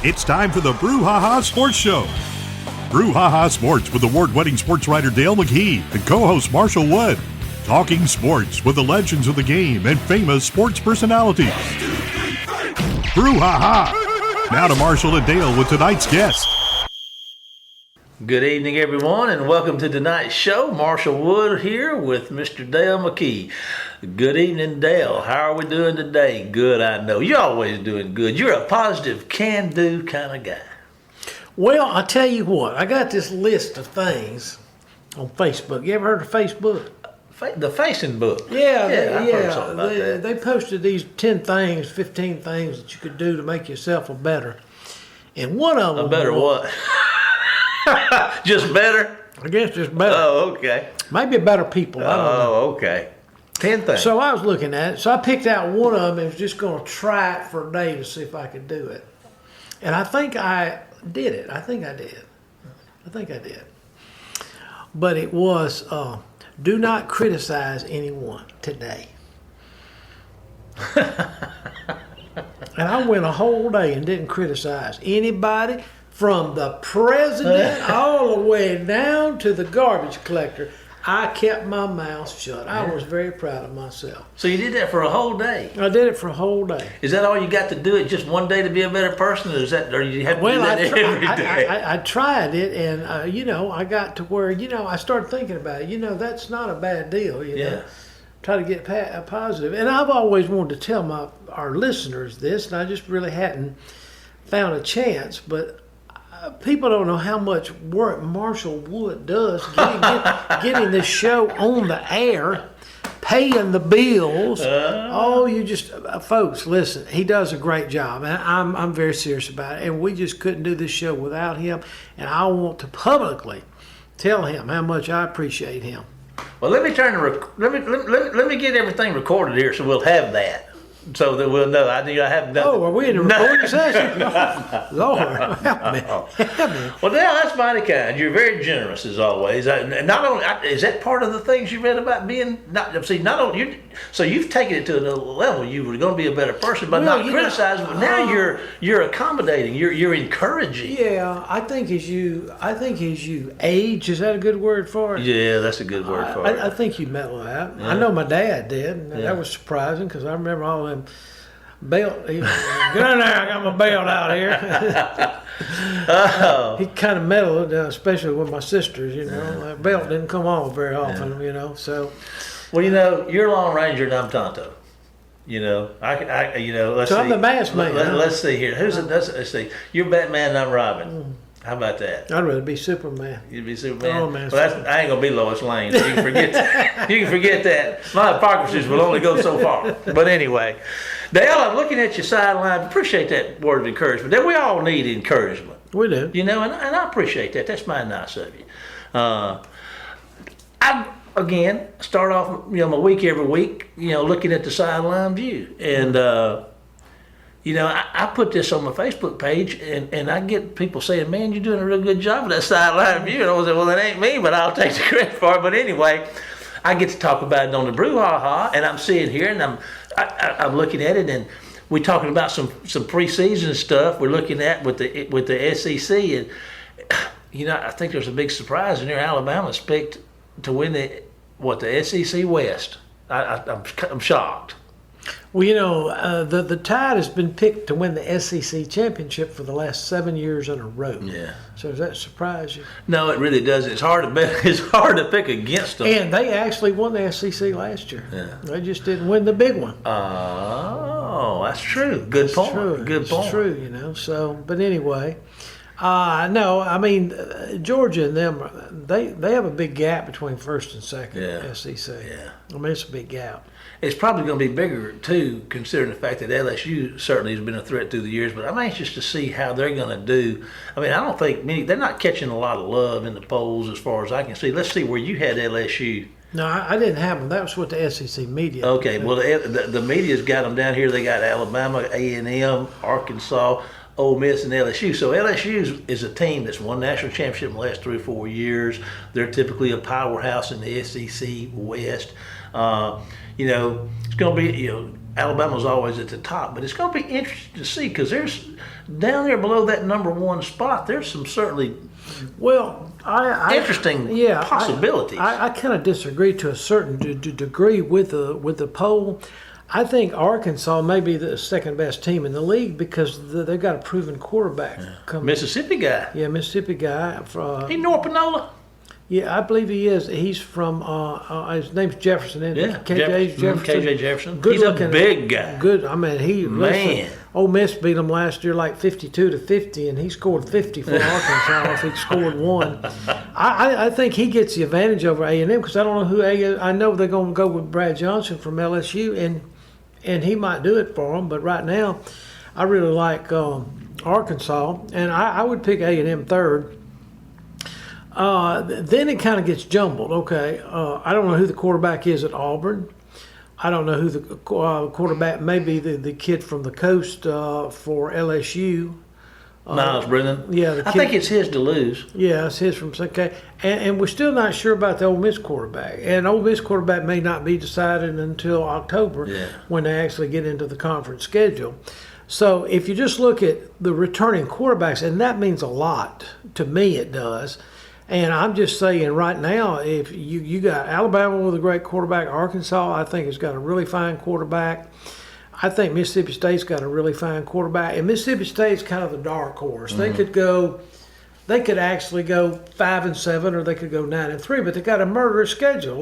It's time for the Brouhaha Sports Show. Brouhaha Sports with award-winning sports writer Dale McKee and co-host Marshall Wood. Talking sports with the legends of the game and famous sports personalities. Brouhaha! Now to Marshall and Dale with tonight's guest. Good evening, everyone, and welcome to tonight's show. Marshall Wood here with Mr. Dale McKee. Good evening, Dale. How are we doing today? Good, I know. You're always doing good. You're a positive, can-do kind of guy. Well, I'll tell you what. I got this list of things on Facebook. You ever heard of Facebook? The Facing Book. Yeah. I've heard something about that. They posted these 10 things, 15 things that you could do to make yourself a better. And one of them... A better what? Just better? I guess just better. Oh, okay. Maybe better people. I don't know. Oh, okay. 10 things. So I was looking at it. So I picked out one of them and was just going to try it for a day to see if I could do it. And I think I did it. I think I did. But it was, do not criticize anyone today. And I went a whole day and didn't criticize anybody, from the president all the way down to the garbage collector. I kept my mouth shut. I was very proud of myself. So you did that for a whole day? I did it for a whole day. Is that all you got to do? It just one day to be a better person, or you have to do that every day? I tried it, and I got to where I started thinking about it. That's not a bad deal. Yeah. Try to get positive, and I've always wanted to tell our listeners this, and I just really hadn't found a chance, but. People don't know how much work Marshall Wood does getting this show on the air, paying the bills. Folks, listen, he does a great job, and I'm very serious about it. And we just couldn't do this show without him. And I want to publicly tell him how much I appreciate him. Well, let me let me get everything recorded here, so we'll have that. So that we'll know. I haven't done. Oh, are we in a recording session? Lord, help me. Well, now that's mighty kind. You're very generous as always. And not only is that part of the things you read about being so you've taken it to another level. You were going to be a better person, but not criticizing. But now you're accommodating. You're encouraging. Yeah, I think as you age, is that a good word for it? Yeah, that's a good word for it. I think you mellow out. Yeah. I know my dad did, and that was surprising because I remember all them belt. Get in there! I got my belt out here. He kind of mellowed, especially with my sisters. That belt didn't come off very often. So. Well, you're Lone Ranger and I'm Tonto. Let's see. I'm the masked man. Let's see here. Let's see. You're Batman and I'm Robin. How about that? I'd rather be Superman. You'd be Superman? Oh, man. Well, I ain't going to be Lois Lane, so you can forget that. You can forget that. My hypocrisies will only go so far. But anyway, Dale, I'm looking at your sideline. Appreciate that word of encouragement. We all need encouragement. We do. And I appreciate that. That's mighty nice of you. I, again, start off my week every week, looking at the sideline view. And, I put this on my Facebook page, and I get people saying, man, you're doing a real good job of that sideline view. And I was like, well, it ain't me, but I'll take the credit for it. But anyway, I get to talk about it on the Brouhaha, and I'm sitting here, and I'm looking at it, and we're talking about some preseason stuff we're looking at with the SEC. And, I think there's a big surprise in there. Alabama's picked to win the SEC West. I'm shocked. Well, the Tide has been picked to win the SEC championship for the last 7 years in a row. Yeah. So does that surprise you? No, it really doesn't. It's hard to bet. It's hard to pick against them. And they actually won the SEC last year. Yeah. They just didn't win the big one. Oh, that's true. Good point. Good point. It's true, So, but anyway, Georgia and them, they have a big gap between first and second SEC. Yeah. It's a big gap. It's probably going to be bigger, too, considering the fact that LSU certainly has been a threat through the years. But I'm anxious to see how they're going to do. I don't think they're not catching a lot of love in the polls as far as I can see. Let's see where you had LSU. No, I didn't have them. That was what the SEC media. Okay, well, the media's got them down here. They got Alabama, A&M, Arkansas, Ole Miss, and LSU. So LSU is a team that's won national championship in the last 3 or 4 years. They're typically a powerhouse in the SEC West. It's going to be, Alabama's always at the top, but it's going to be interesting to see because there's down there below that number one spot. There's some certainly interesting possibilities. I kind of disagree to a certain degree with the poll. I think Arkansas may be the second best team in the league because they've got a proven quarterback. Mississippi guy. Yeah, Mississippi guy. He North Panola. Yeah, I believe he is. He's from, his name's Jefferson, isn't it? Yeah, Jefferson. KJ Jefferson. Good He's looking, a big guy. Good. I mean, Man. Ole Miss beat him last year like 52-50, and he scored 50 for Arkansas if he scored one. I think he gets the advantage over A&M because I don't know who I know they're going to go with Brad Johnson from LSU, and he might do it for them. But right now, I really like Arkansas, and I would pick A&M third. Then it kind of gets jumbled. Okay, I don't know who the quarterback is at Auburn. I don't know who the quarterback may be. The kid from the coast for LSU. Miles Brennan. Yeah, I think it's his to lose. Yeah, it's his from okay, and we're still not sure about the Ole Miss quarterback. And Ole Miss quarterback may not be decided until October when they actually get into the conference schedule. So if you just look at the returning quarterbacks, and that means a lot to me, it does. And I'm just saying right now, if you got Alabama with a great quarterback, Arkansas, I think has got a really fine quarterback. I think Mississippi State's got a really fine quarterback. And Mississippi State's kind of the dark horse. Mm-hmm. They could actually go 5-7, or they could go 9-3, but they got a murderous schedule.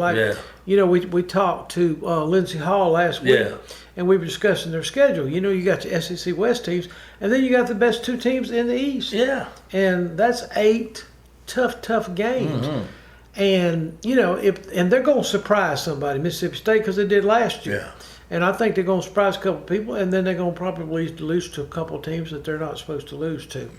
We talked to Lindsey Hall last week, and we were discussing their schedule. You got the SEC West teams, and then you got the best two teams in the East. Yeah. And that's 8 tough games. Mm-hmm. And, and they're going to surprise somebody, Mississippi State, because they did last year. Yeah. And I think they're going to surprise a couple people, and then they're going to probably lose to a couple teams that they're not supposed to lose to.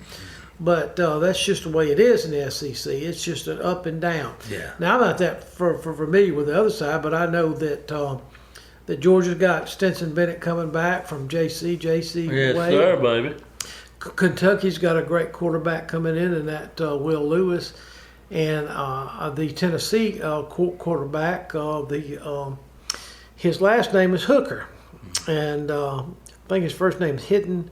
But that's just the way it is in the SEC. It's just an up and down. Yeah. Now, I'm not that familiar with the other side, but I know that that Georgia's got Stetson Bennett coming back from JC Yes, Wade. sir, baby. Kentucky's got a great quarterback coming in that Will Lewis. And the Tennessee quarterback, his last name is Hooker. And I think his first name is Hidden.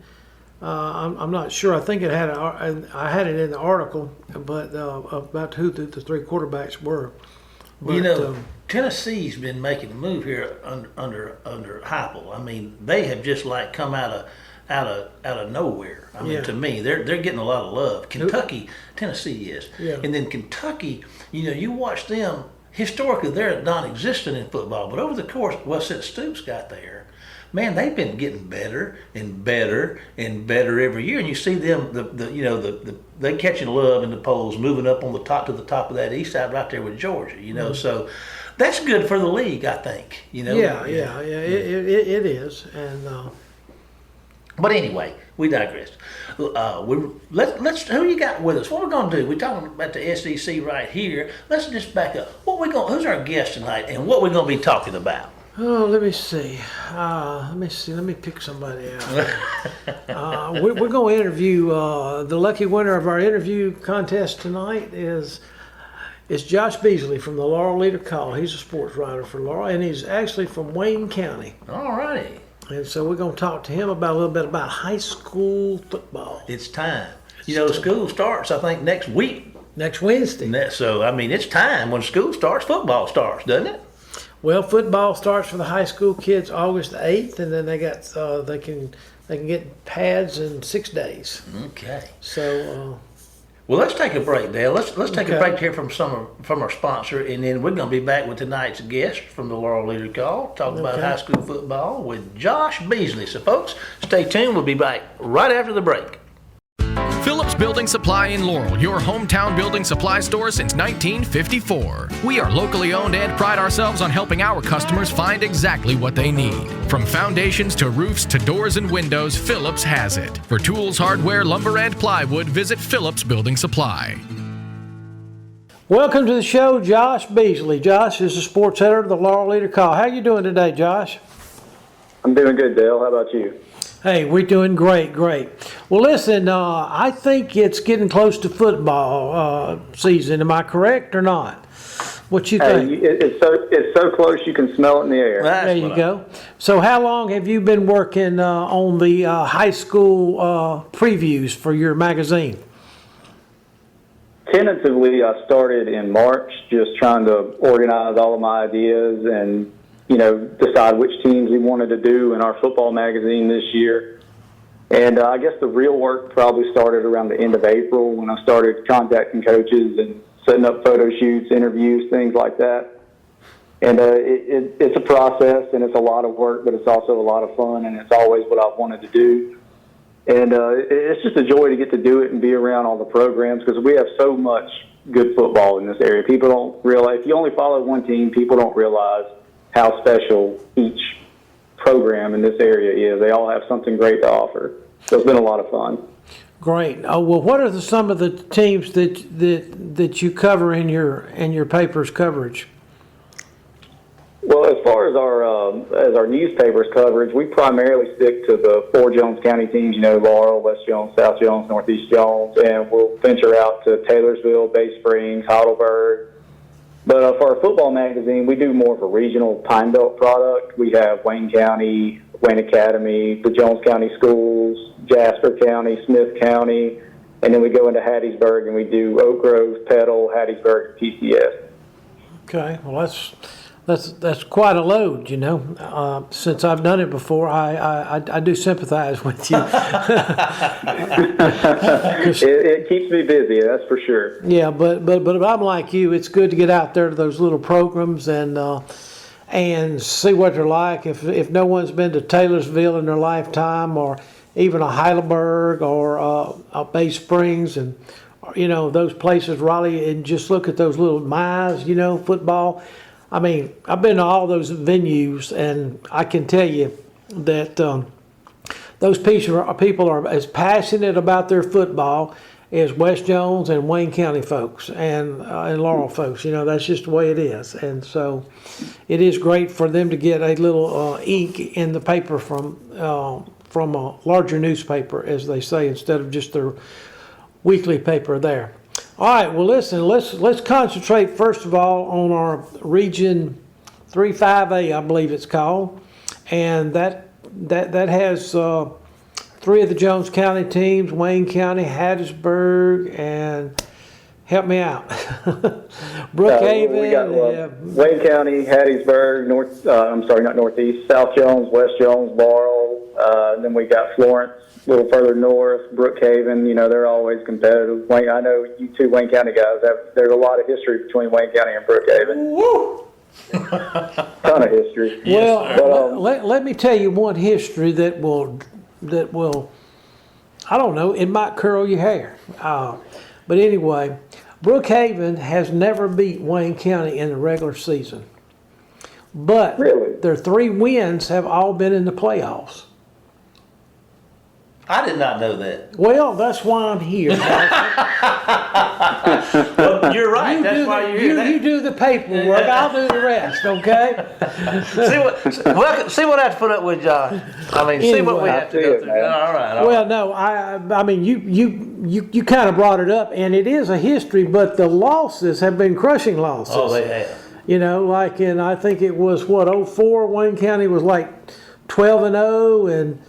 I'm not sure. I think I had it in the article, but about who the three quarterbacks were. But, Tennessee's been making a move here under Heupel. I mean, they have just like come out of nowhere. I mean, to me, they're getting a lot of love. Tennessee is, and then Kentucky. You watch them. Historically, they're non-existent in football, but over the course, since Stoops got there, man, they've been getting better and better and better every year. And you see them, they catching love in the polls, moving up on the top of that east side right there with Georgia. Mm-hmm. So that's good for the league, I think. It is. And but anyway, we digress. Let's who you got with us? What we're gonna do? We're talking about the SEC right here. Let's just back up. Who's our guest tonight, and what we're gonna be talking about? Oh, let me see. Let me pick somebody out. We're going to interview the lucky winner of our interview contest tonight is Josh Beasley from the Laurel Leader-Call. He's a sports writer for Laurel, and he's actually from Wayne County. All righty. And so we're going to talk to him about a little bit about high school football. It's time. School starts, I think, next week. Next Wednesday. So, I mean, it's time. When school starts, football starts, doesn't it? Well, football starts for the high school kids August 8th, and then they got they can get pads in 6 days. Okay. So. Well, let's take a break, Dale. Let's take a break to hear from our sponsor, and then we're going to be back with tonight's guest from the Laurel Leader-Call, talking about high school football with Josh Beasley. So, folks, stay tuned. We'll be back right after the break. Phillips Building Supply in Laurel, your hometown building supply store since 1954. We are locally owned and pride ourselves on helping our customers find exactly what they need. From foundations to roofs to doors and windows, Phillips has it. For tools, hardware, lumber, and plywood, visit Phillips Building Supply. Welcome to the show, Josh Beasley. Josh is the sports editor of the Laurel Leader-Call. How you doing today, Josh? I'm doing good, Dale. How about you? Hey, we're doing great. Well, listen, I think it's getting close to football season. Am I correct or not? What you Hey, think? it's so close you can smell it in the air. There you go. So how long have you been working on the high school previews for your magazine? Tentatively, I started in March, just trying to organize all of my ideas and, decide which teams we wanted to do in our football magazine this year. And I guess the real work probably started around the end of April when I started contacting coaches and setting up photo shoots, interviews, things like that. And it's a process, and it's a lot of work, but it's also a lot of fun, and it's always what I've wanted to do. And it's just a joy to get to do it and be around all the programs because we have so much good football in this area. People don't realize, if you only follow one team, people don't realize how special each program in this area is. They all have something great to offer. So it's been a lot of fun. Great. Oh, well, what are some of the teams that you cover in your paper's coverage? Well, as far as our newspapers coverage, we primarily stick to the 4 Jones County teams, Laurel, West Jones, South Jones, Northeast Jones, and we'll venture out to Taylorsville, Bay Springs, Heidelberg. But for our football magazine, we do more of a regional Pine Belt product. We have Wayne County, Wayne Academy, the Jones County schools, Jasper County, Smith County, and then we go into Hattiesburg and we do Oak Grove, Petal, Hattiesburg, and PCS. Okay, well that's quite a load, Since I've done it before, I do sympathize with you. It keeps me busy, that's for sure. Yeah, but I'm like you. It's good to get out there to those little programs and see what they're like. If no one's been to Taylorsville in their lifetime, or even a Heidelberg or a Bay Springs, and those places, Raleigh, and just look at those little miles, football. I mean, I've been to all those venues, and I can tell you that those people are as passionate about their football as West Jones and Wayne County folks and Laurel folks. That's just the way it is. And so it is great for them to get a little ink in the paper from a larger newspaper, as they say, instead of just their weekly paper there. All right, well, listen, let's concentrate first of all on our Region 35A, I believe it's called, and that has 3 of the Jones County teams: Wayne County, Hattiesburg, and help me out, Brookhaven. We got Wayne County, Hattiesburg, not Northeast, South Jones, West Jones, Laurel. Then we got Florence, a little further north, Brookhaven. They're always competitive. I know you two Wayne County guys there's a lot of history between Wayne County and Brookhaven. Woo! Ton of history. Well, let me tell you one history that will, I don't know, it might curl your hair. But anyway, Brookhaven has never beat Wayne County in the regular season. But really? Their 3 wins have all been in the playoffs. I did not know that. Well, that's why I'm here. Well, you're right. That's why you're here. You do the paperwork. I'll do the rest. Okay. see what I have to put up with, Josh. See what we have to go through. All right. Well, no, I mean, you kind of brought it up, and it is a history, but the losses have been crushing losses. Oh, they have. Like in, I think it was 04, Wayne County was like 12-0, and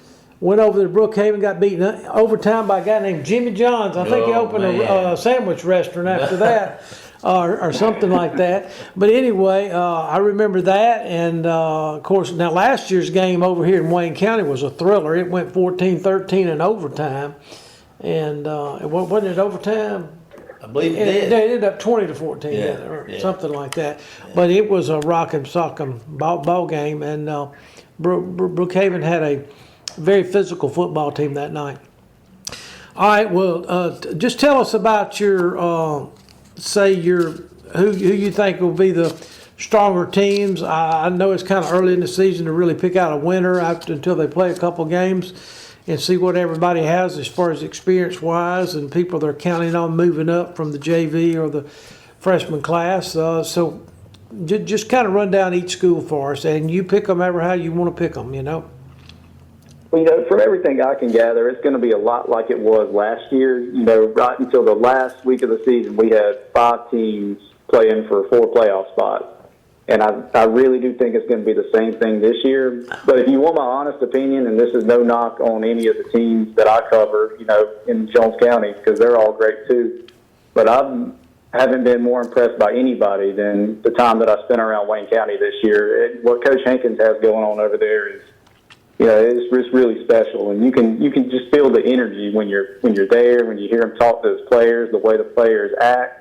went over to Brookhaven, got beaten overtime by a guy named Jimmy Johns. I think he opened a sandwich restaurant after that, or something like that. But anyway, I remember that, and of course, now last year's game over here in Wayne County was a thriller. It went 14-13 in overtime, and wasn't it overtime? I believe it did. They ended up 20-14, or something like that. Yeah. But it was a rock'em sock'em ball game, and Brookhaven had a very physical football team that night. All right, well, just tell us about your, who you think will be the stronger teams. I know it's kind of early in the season to really pick out a winner until they play a couple games and see what everybody has as far as experience-wise and people they're counting on moving up from the JV or the freshman class. So just kind of run down each school for us, and you pick them ever how you want to pick them, Well, from everything I can gather, it's going to be a lot like it was last year. Right until the last week of the season, we had 5 teams playing for 4 playoff spots. And I really do think it's going to be the same thing this year. But if you want my honest opinion, and this is no knock on any of the teams that I cover, in Jones County, because they're all great too. But I haven't been more impressed by anybody than the time that I spent around Wayne County this year. What Coach Hankins has going on over there is, it's really special, and you can just feel the energy when you're there, when you hear him talk to his players, the way the players act.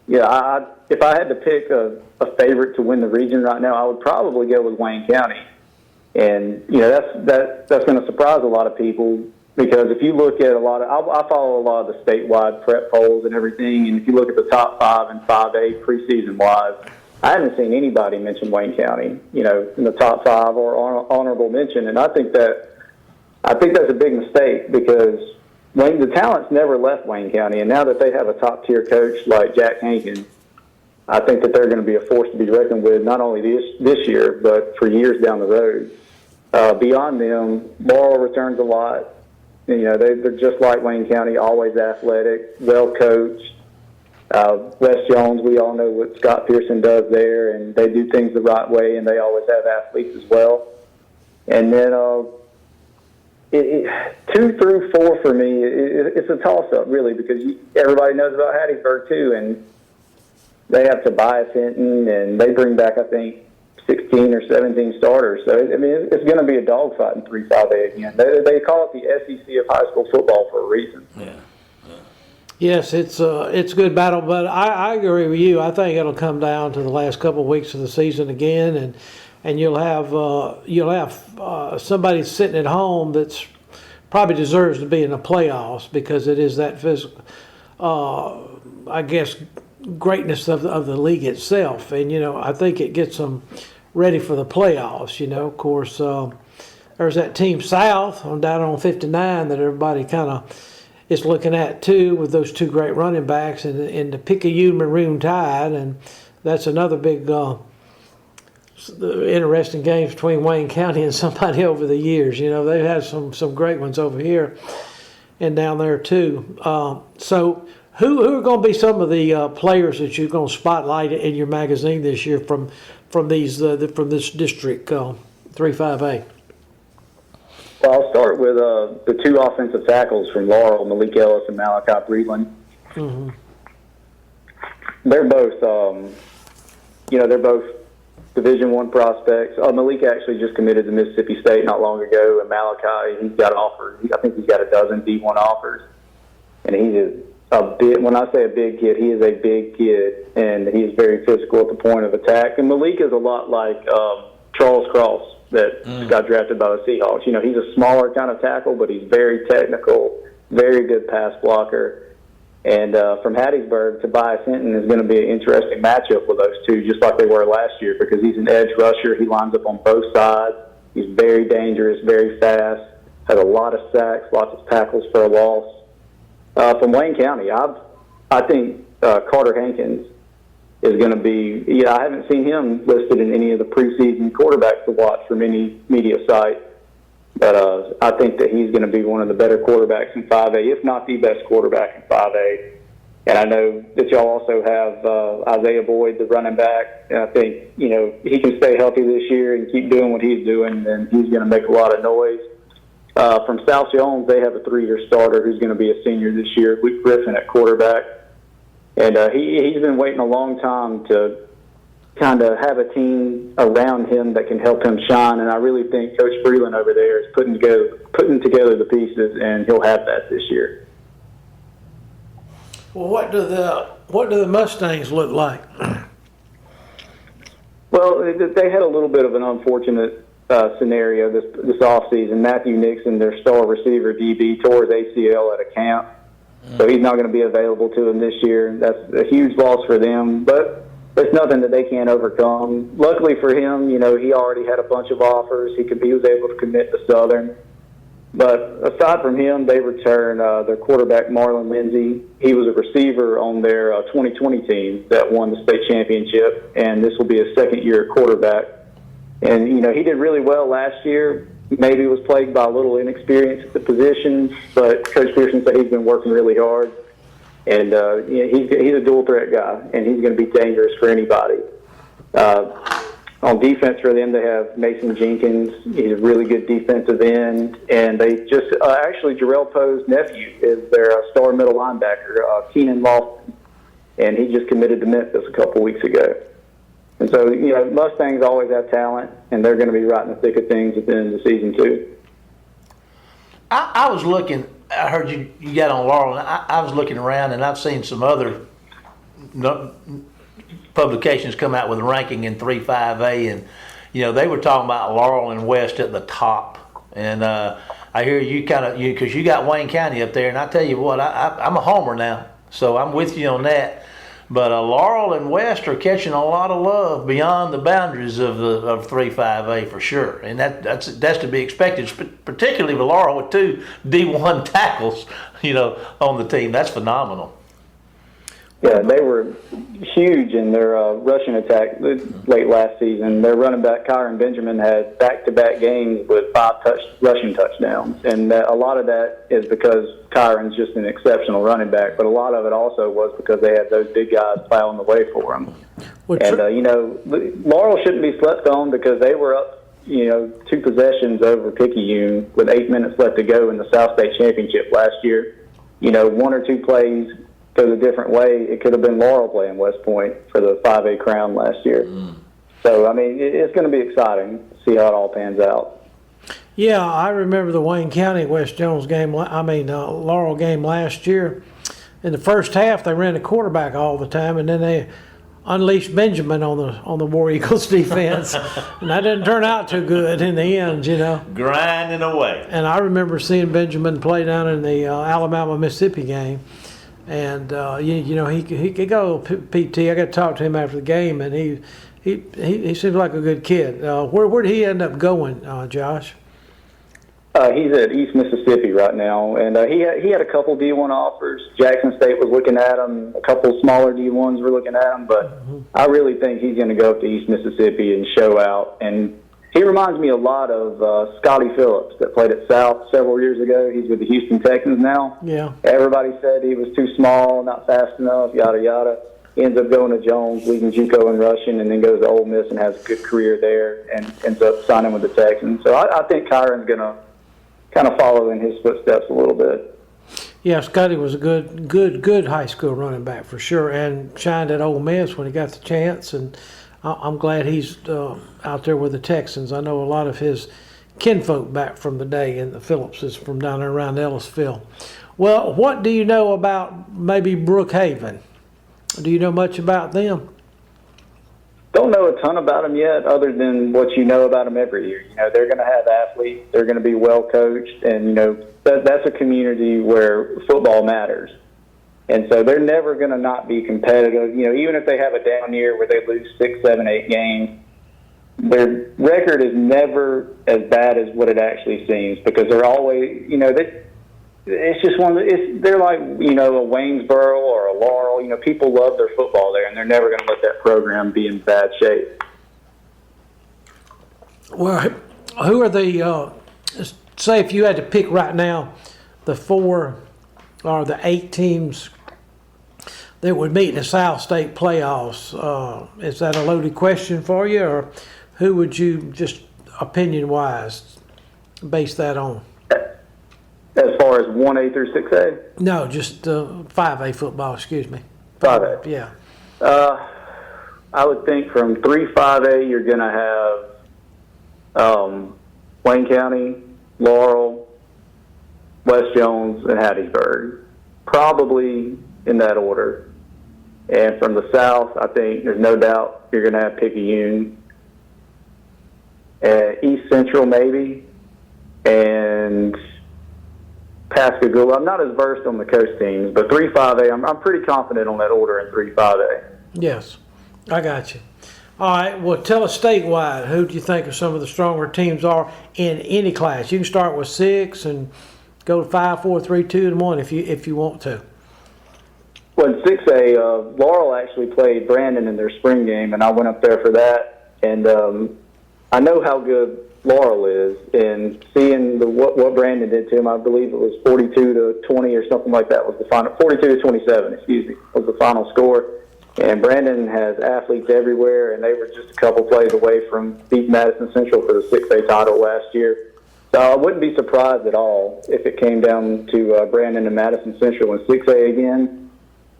Yeah, if I had to pick a favorite to win the region right now, I would probably go with Wayne County, and that's going to surprise a lot of people, because if you look at I follow a lot of the statewide prep polls and everything, and if you look at the top 5 and 5A preseason wise, I haven't seen anybody mention Wayne County, in the top 5 or honorable mention, and I think that's a big mistake, because the talent's never left Wayne County, and now that they have a top-tier coach like Jack Hankins, I think that they're going to be a force to be reckoned with, not only this year, but for years down the road. Beyond them, Laurel returns a lot. They're just like Wayne County, always athletic, well-coached. West Jones, we all know what Scott Pearson does there, and they do things the right way, and they always have athletes as well. And then 2 through 4 for me, it's a toss-up, really, because everybody knows about Hattiesburg, too, and they have Tobias Hinton, and they bring back, I think, 16 or 17 starters. So, it's going to be a dogfight in 3-5A again. They call it the SEC of high school football for a reason. Yeah. Yes, it's a good battle, but I agree with you. I think it'll come down to the last couple of weeks of the season again, and you'll have somebody sitting at home that's probably deserves to be in the playoffs, because it is that physical, I guess, greatness of the league itself. And I think it gets them ready for the playoffs. Of course, there's that team South down on 59 that everybody kind of is looking at too, with those 2 great running backs, and the Picayune Maroon Tide, and that's another big interesting games between Wayne County and somebody over the years. They've had some great ones over here and down there too. So who are going to be some of the players that you're going to spotlight in your magazine this year from this district 3-5A? Well, I'll start with the 2 offensive tackles from Laurel, Malik Ellis and Malachi Breedland. Mm-hmm. They're both, they're both Division I prospects. Malik actually just committed to Mississippi State not long ago, and Malachi, he's got offers. I think he's got a dozen D1 offers, and he's when I say a big kid, he is a big kid, and he is very physical at the point of attack. And Malik is a lot like Charles Cross that got drafted by the Seahawks. He's a smaller kind of tackle, but he's very technical, very good pass blocker. And from Hattiesburg, Tobias Hinton is going to be an interesting matchup with those 2, just like they were last year, because he's an edge rusher. He lines up on both sides. He's very dangerous, very fast, has a lot of sacks, lots of tackles for a loss. From Wayne County, I think Carter Hankins is going to be, I haven't seen him listed in any of the preseason quarterbacks to watch from any media site, but I think that he's going to be one of the better quarterbacks in 5A, if not the best quarterback in 5A. And I know that y'all also have Isaiah Boyd, the running back, and I think, he can stay healthy this year and keep doing what he's doing, and he's going to make a lot of noise. From South Jones, they have a 3-year starter who's going to be a senior this year, Luke Griffin at quarterback. And he's been waiting a long time to kind of have a team around him that can help him shine. And I really think Coach Breland over there is putting together the pieces, and he'll have that this year. Well, what do the Mustangs look like? Well, they had a little bit of an unfortunate scenario this offseason. Matthew Nixon, their star receiver DB, tore his ACL at a camp. So he's not going to be available to them this year. That's a huge loss for them, but it's nothing that they can't overcome. Luckily for him, he already had a bunch of offers. He was able to commit to Southern. But aside from him, they return their quarterback, Marlon Lindsay. He was a receiver on their 2020 team that won the state championship, and this will be his second year at quarterback. And, he did really well last year. Maybe was plagued by a little inexperience at the position, but Coach Pearson said he's been working really hard. And he's a dual threat guy, and he's going to be dangerous for anybody. On defense for them, they have Mason Jenkins. He's a really good defensive end. And they just actually, Jarrell Poe's nephew is their star middle linebacker, Keenan Lofton. And he just committed to Memphis a couple weeks ago. And so, Mustangs always have talent, and they're going to be right in the thick of things at the end of the season, too. I was looking, I heard you got on Laurel, and I was looking around, and I've seen some other publications come out with a ranking in 3-5A, and they were talking about Laurel and West at the top. And I hear you because you got Wayne County up there, and I tell you what, I'm a homer now, so I'm with you on that. But Laurel and West are catching a lot of love beyond the boundaries of 3-5A for sure, and that's to be expected, particularly with Laurel with 2 D1 tackles, on the team. That's phenomenal. Yeah, they were huge in their rushing attack late last season. Their running back, Kyron Benjamin, had back-to-back games with 5 rushing touchdowns. And a lot of that is because Kyron's just an exceptional running back, but a lot of it also was because they had those big guys plowing the way for them. Laurel shouldn't be slept on because they were up, 2 possessions over Picayune with 8 minutes left to go in the South State Championship last year. 1 or 2 plays goes a different way. It could have been Laurel playing West Point for the 5A crown last year. So, it's going to be exciting to see how it all pans out. Yeah, I remember the Wayne County West Jones game, Laurel game last year. In the first half, they ran the quarterback all the time, and then they unleashed Benjamin on the War Eagles defense, and that didn't turn out too good in the end, Grinding away. And I remember seeing Benjamin play down in the Alabama-Mississippi game. And he could go PT. I got to talk to him after the game, and he seems like a good kid. Where did he end up going, Josh? He's at East Mississippi right now, and he had a couple D1 offers. Jackson State was looking at him. A couple smaller D1s were looking at him, but I really think he's going to go up to East Mississippi and show out. And he reminds me a lot of Scotty Phillips that played at South several years ago. He's with the Houston Texans now. Yeah. Everybody said he was too small, not fast enough, yada, yada. He ends up going to Jones, leading JUCO and rushing, and then goes to Ole Miss and has a good career there and ends up signing with the Texans. So I think Kyron's going to kind of follow in his footsteps a little bit. Yeah, Scotty was a good high school running back for sure, and shined at Ole Miss when he got the chance, and I'm glad he's out there with the Texans. I know a lot of his kinfolk back from the day, and the Phillipses from down there around Ellisville. Well, what do you know about maybe Brookhaven? Do you know much about them? Don't know a ton about them yet, other than what you know about them every year. They're going to have athletes. They're going to be well coached, and that's a community where football matters. And so they're never going to not be competitive. Even if they have a down year where they lose 6, 7, 8 games, their record is never as bad as what it actually seems because they're always, it's just they're like, a Waynesboro or a Laurel. People love their football there, and they're never going to let that program be in bad shape. Well, who are the, say if you had to pick right now, the 4 or the 8 teams that would meet in the South State playoffs, is that a loaded question for you, or who would you, just opinion-wise, base that on? As far as 1A through 6A? No, just 5A football, excuse me. 5A? Yeah. I would think from 3-5A, you're going to have Wayne County, Laurel, West Jones, and Hattiesburg, probably in that order. And from the South, I think there's no doubt you're going to have Picayune, East Central maybe, and Pascagoula. I'm not as versed on the coast teams, but 3-5A, I'm pretty confident on that order in 3-5A. Yes, I got you. All right, well, tell us statewide, who do you think some of the stronger teams are in any class? You can start with 6 and go to 5, 4, 3, 2, and 1 if you want to. Well, in 6A, Laurel actually played Brandon in their spring game, and I went up there for that. And I know how good Laurel is, and seeing what Brandon did to him, I believe it was 42-20 or something like that was the final, 42-27, excuse me, was the final score. And Brandon has athletes everywhere, and they were just a couple plays away from beating Madison Central for the 6A title last year. So I wouldn't be surprised at all if it came down to Brandon and Madison Central in 6A again.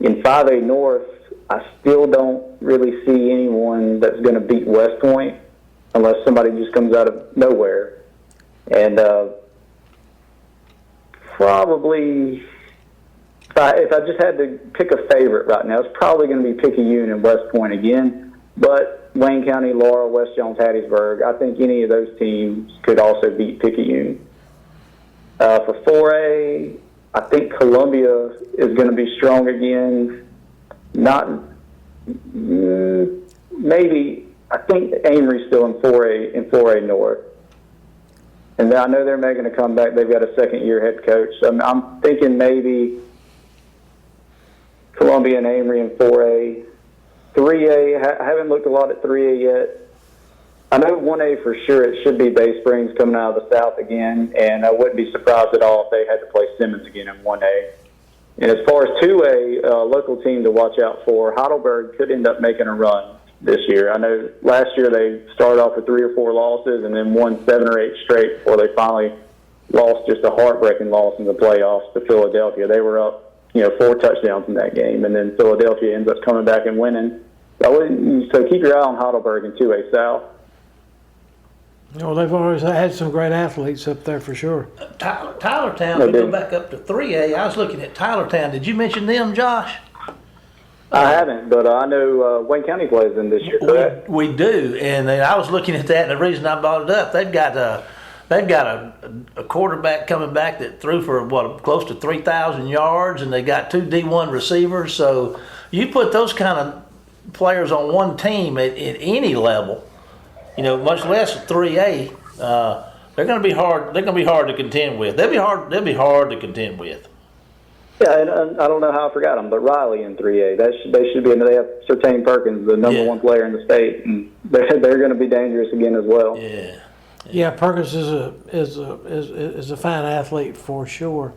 In 5A North, I still don't really see anyone that's going to beat West Point unless somebody just comes out of nowhere. And probably, if I just had to pick a favorite right now, it's probably going to be Picayune and West Point again. But Wayne County, Laurel, West Jones, Hattiesburg, I think any of those teams could also beat Picayune. For 4A, I think Columbia is going to be strong again. Maybe, I think Amory's still in 4A North. And I know they're making a comeback. They've got a second-year head coach. So I'm thinking maybe Columbia and Amory in 4A. 3A, I haven't looked a lot at 3A yet. I know 1A for sure it should be Bay Springs coming out of the South again, and I wouldn't be surprised at all if they had to play Simmons again in 1A. And as far as 2A, local team to watch out for, Heidelberg could end up making a run this year. I know last year they started off with 3 or 4 losses and then won 7 or 8 straight before they finally lost just a heartbreaking loss in the playoffs to Philadelphia. They were up 4 touchdowns in that game, and then Philadelphia ends up coming back and winning. So keep your eye on Heidelberg in 2A South. Well, they've always had some great athletes up there for sure. Tylertown, we go back up to 3A. I was looking at Tylertown. Did you mention them, Josh? I haven't, but I know Wayne County plays them this year, correct? We do, and I was looking at that, and the reason I brought it up, they've got a quarterback coming back that threw for close to 3,000 yards, and they got 2 D1 receivers. So you put those kind of players on one team at any level, much less 3A, they're going to be hard. They're going to be hard to contend with. They'll be hard to contend with. Yeah, and I don't know how I forgot them, but Riley in 3A. They should be. They have Sertain Perkins, the number 1 player in the state, and they're going to be dangerous again as well. Yeah, Perkins is a fine athlete for sure.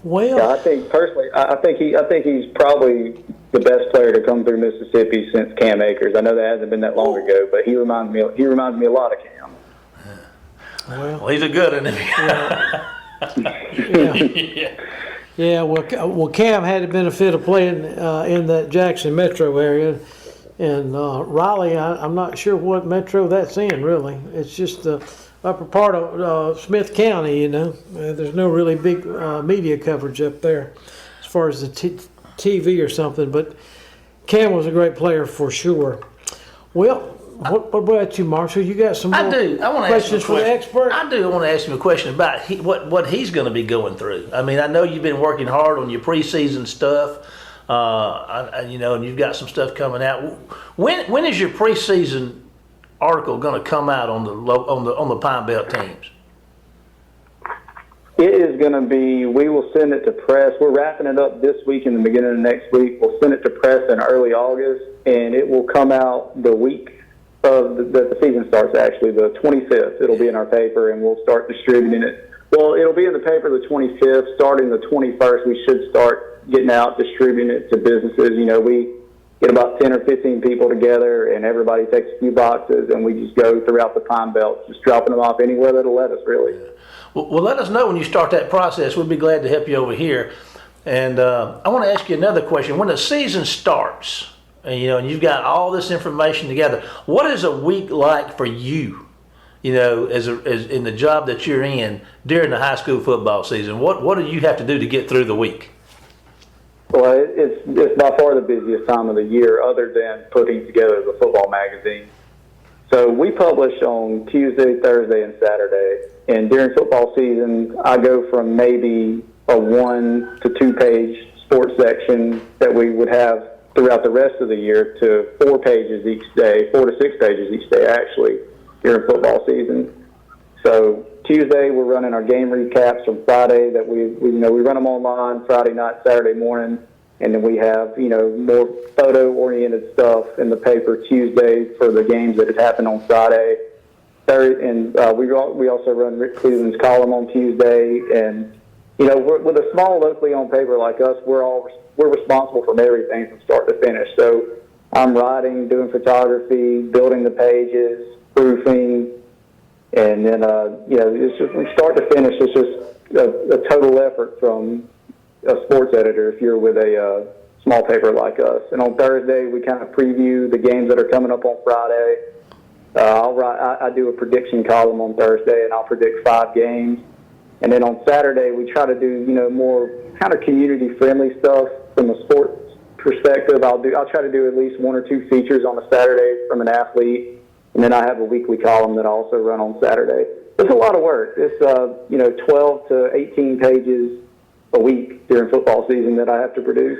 Well, yeah, I think personally, I think he's probably the best player to come through Mississippi since Cam Akers. I know that hasn't been that long ago, but he reminds me a lot of Cam. Well, he's a good one. Yeah. Well, Cam had the benefit of playing in that Jackson metro area, and Raleigh. I'm not sure what metro that's in. Really, it's just the upper part of Smith County. There's no really big media coverage up there as far as the TV or something. But Cam was a great player for sure. Well, what about you, Marshall? You got some more questions for the expert? I do. I want to ask him a question about what he's going to be going through. I mean, I know you've been working hard on your preseason stuff, and you've got some stuff coming out. When is your preseason article going to come out on the Pine Belt teams? It is going to be. We will send it to press. We're wrapping it up this week and the beginning of next week. We'll send it to press in early August, and it will come out the week of the season starts. Actually, the 25th. It'll be in our paper, and we'll start distributing it. Well, it'll be in the paper the 25th. Starting the 21st, we should start getting out, distributing it to businesses. We get about 10 or 15 people together, and everybody takes a few boxes, and we just go throughout the Pine Belt, just dropping them off anywhere that'll let us, really. Well, let us know when you start that process. We'd be glad to help you over here. And I want to ask you another question. When the season starts, and you've got all this information together, what is a week like for you? As in the job that you're in during the high school football season, what do you have to do to get through the week? Well, it's by far the busiest time of the year, other than putting together the football magazine. So we publish on Tuesday, Thursday, and Saturday. And during football season, I go from maybe a 1 to 2 page sports section that we would have throughout the rest of the year to 4 pages each day, 4 to 6 pages each day, actually, during football season. So Tuesday, we're running our game recaps from Friday that we run them online Friday night, Saturday morning, and then we have, more photo-oriented stuff in the paper Tuesday for the games that had happened on Friday. we also run Rick Cleveland's column on Tuesday. And with a small locally owned paper like us, we're responsible for everything from start to finish. So I'm writing, doing photography, building the pages, proofing, and then it's just from start to finish. It's just a total effort from a sports editor if you're with a small paper like us. And on Thursday, we kind of preview the games that are coming up on Friday. I do a prediction column on Thursday, and I'll predict 5 games. And then on Saturday, we try to do more kind of community-friendly stuff from a sports perspective. I'll try to do at least 1 or 2 features on a Saturday from an athlete, and then I have a weekly column that I also run on Saturday. It's a lot of work. It's 12 to 18 pages a week during football season that I have to produce.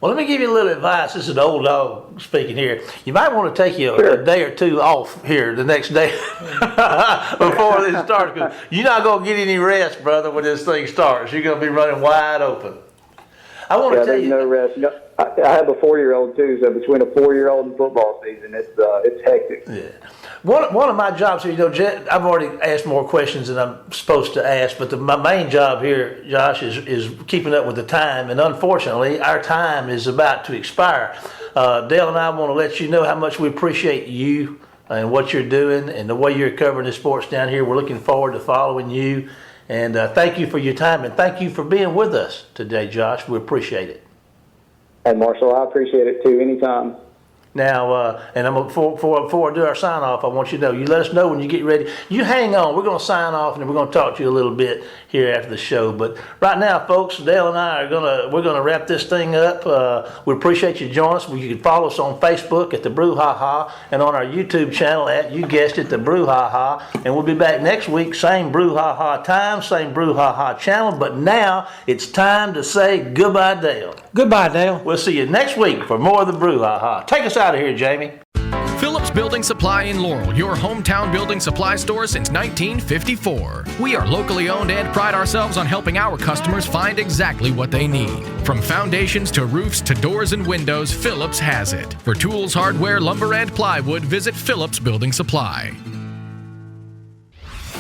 Well, let me give you a little advice. This is an old dog speaking here. You might want to take a day or 2 off here the next day before this starts, because you're not going to get any rest, brother, when this thing starts. You're going to be running wide open. I want to tell you. No rest. I have a 4-year-old too, so between a 4-year-old and football season, it's hectic. Yeah. One of my jobs here, I've already asked more questions than I'm supposed to ask, but my main job here, Josh, is keeping up with the time, and unfortunately, our time is about to expire. Dale and I want to let you know how much we appreciate you and what you're doing and the way you're covering the sports down here. We're looking forward to following you, and thank you for your time, and thank you for being with us today, Josh. We appreciate it. And Marshall, I appreciate it too. Anytime. Now, and before I do our sign off, I want you to know, you let us know when you get ready. You hang on. We're going to sign off, and then we're going to talk to you a little bit here after the show. But right now, folks, Dale and I we're going to wrap this thing up. We appreciate you joining us. You can follow us on Facebook at the Brouhaha, and on our YouTube channel at, you guessed it, the Brouhaha. And we'll be back next week, same Brouhaha time, same Brouhaha channel. But now it's time to say goodbye, Dale. Goodbye, Dale. We'll see you next week for more of the Brouhaha. Take us out of here, Jamie. Phillips Building Supply in Laurel, your hometown building supply store since 1954. We are locally owned and pride ourselves on helping our customers find exactly what they need. From foundations to roofs to doors and windows, Phillips has it. For tools, hardware, lumber, and plywood, visit Phillips Building Supply.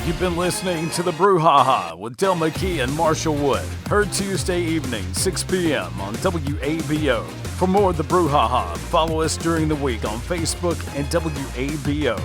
You've been listening to the Brouhaha with Dale McKee and Marshall Wood. Heard Tuesday evening, 6 p.m. on WABO. For more of the Brouhaha, follow us during the week on Facebook and WABO.